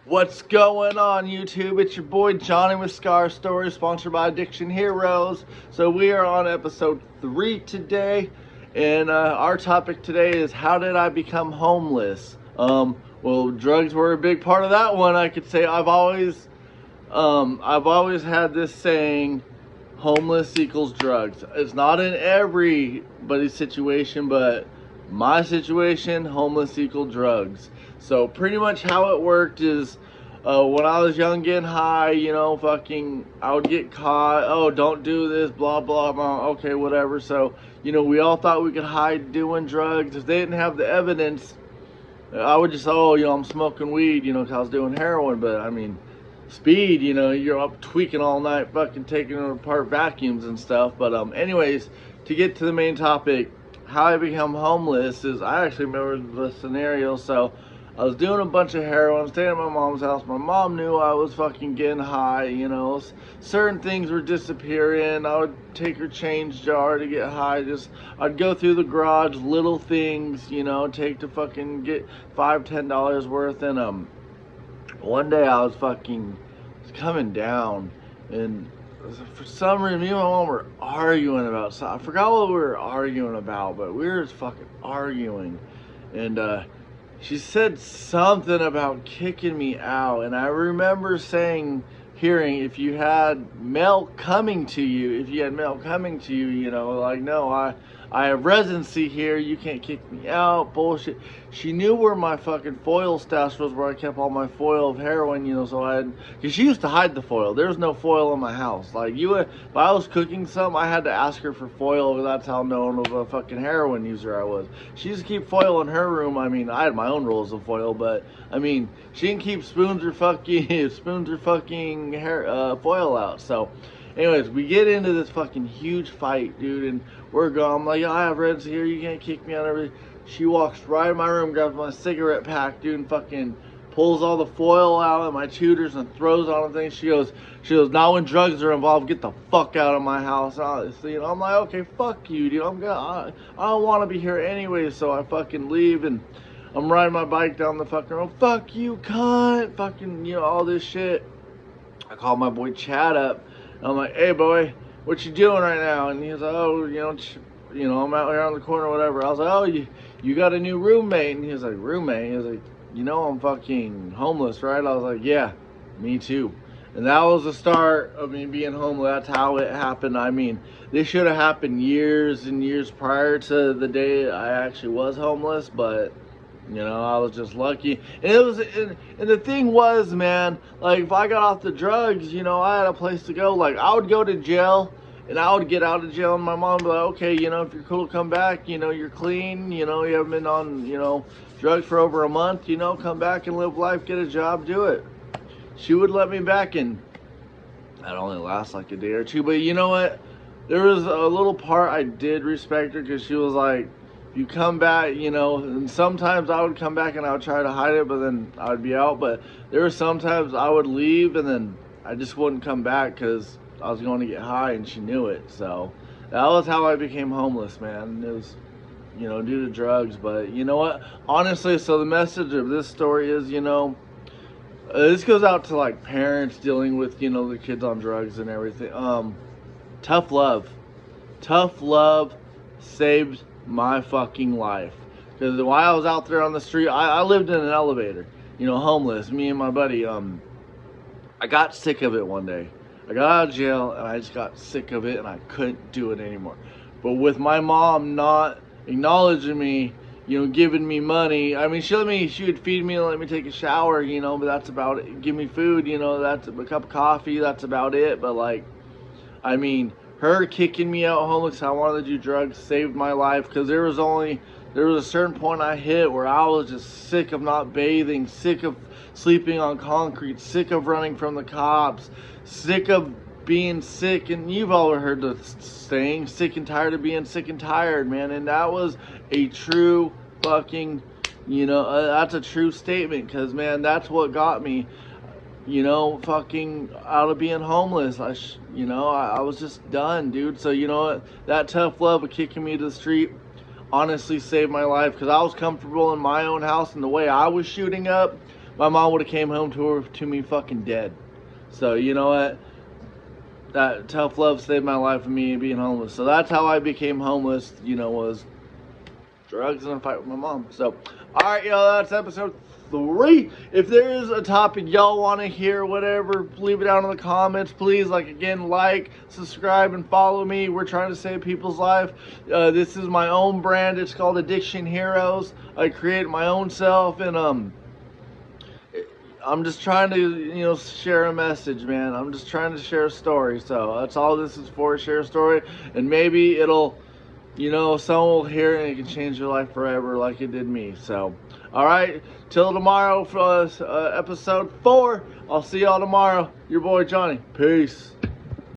What's going on, YouTube? It's your boy Johnny with Scar Stories, sponsored by Addiction Heroes. So we are on episode 3 today, and our topic today is how did I become homeless? Well, drugs were a big part of that one. I could say I've always had this saying, homeless equals drugs. It's not in everybody's situation, but my situation, homeless equals drugs. So pretty much how it worked is, when I was young, getting high, I would get caught. Oh, don't do this, blah, blah, blah. Okay, whatever. So, we all thought we could hide doing drugs. If they didn't have the evidence, I would just say, I'm smoking weed, because I was doing heroin. But, speed, you're up tweaking all night, fucking taking apart vacuums and stuff. But, anyways, to get to the main topic, how I become homeless is, I actually remember the scenario. So I was doing a bunch of heroin, staying at my mom's house. My mom knew I was fucking getting high, certain things were disappearing. I would take her change jar to get high. I'd go through the garage, little things, take to fucking get $5-10 worth. And one day I was coming down, and for some reason, me and my mom were arguing about something. I forgot what we were arguing about, but we were just fucking arguing. And she said something about kicking me out. And I remember hearing, if you had mail coming to you, no, I have residency here, you can't kick me out, bullshit. She knew where my fucking foil stash was, where I kept all my foil of heroin, because she used to hide the foil. There was no foil in my house. If I was cooking something, I had to ask her for foil. That's how known of a fucking heroin user I was. She used to keep foil in her room. I had my own rolls of foil, but, she didn't keep spoons or fucking foil out. So, anyways, we get into this fucking huge fight, dude, and we're going. I'm like, I have reds here, you can't kick me out. Everything. She walks right in my room, grabs my cigarette pack, dude, and fucking pulls all the foil out of my tutors and throws on the thing. She goes, not when drugs are involved, get the fuck out of my house. I'm like, okay, fuck you, dude. I don't want to be here anyway, so I fucking leave, and I'm riding my bike down the fucking road. Fuck you, cunt. Fucking, all this shit. I call my boy Chad up. I'm like, hey, boy, what you doing right now? And he's like, I'm out here on the corner or whatever. I was like, you got a new roommate? And he was like, roommate? He was like, I'm fucking homeless, right? I was like, yeah, me too. And that was the start of me being homeless. That's how it happened. This should have happened years and years prior to the day I actually was homeless, but I was just lucky. And the thing was, man, if I got off the drugs, I had a place to go. I would go to jail, and I would get out of jail, and my mom would be like, okay, if you're cool, come back, you're clean, you haven't been on, drugs for over a month, come back and live life, get a job, do it. She would let me back, and that only lasts a day or two. But you know what? There was a little part I did respect her, because she was like, you come back, and sometimes I would come back and I would try to hide it, but then I would be out. But there were sometimes I would leave and then I just wouldn't come back because I was going to get high, and she knew it. So that was how I became homeless, man. It was, due to drugs. But you know what? Honestly, so the message of this story is, this goes out to parents dealing with, the kids on drugs and everything. Tough love saved my fucking life. Because while I was out there on the street, I lived in an elevator, homeless, me and my buddy. I got sick of it one day. I got out of jail and I just got sick of it, and I couldn't do it anymore. But with my mom not acknowledging me, giving me money, she would feed me and let me take a shower, but that's about it. Give me food, that's a cup of coffee, that's about it. But her kicking me out homeless, I wanted to do drugs, saved my life. Because there was a certain point I hit where I was just sick of not bathing, sick of sleeping on concrete, sick of running from the cops, sick of being sick. And you've all heard the saying, sick and tired of being sick and tired, man. And that was a true fucking, that's a true statement. Because, man, that's what got me, fucking out of being homeless. I was just done, dude. So, what? That tough love of kicking me to the street honestly saved my life, because I was comfortable in my own house, and the way I was shooting up, my mom would have came home to me fucking dead. So you know what? That tough love saved my life and me being homeless. So that's how I became homeless, you know, was drugs and a fight with my mom. So, alright, y'all, that's episode 3. If there is a topic y'all want to hear, whatever, leave it down in the comments. Please, like, subscribe, and follow me. We're trying to save people's life. This is my own brand. It's called Addiction Heroes. I created my own self, and I'm just trying to, you know, share a message, man. I'm just trying to share a story. So that's all this is for, share a story. And maybe it'll, you know, someone will hear it and it can change your life forever like it did me. So, all right, till tomorrow for episode 4. I'll see y'all tomorrow. Your boy Johnny. Peace.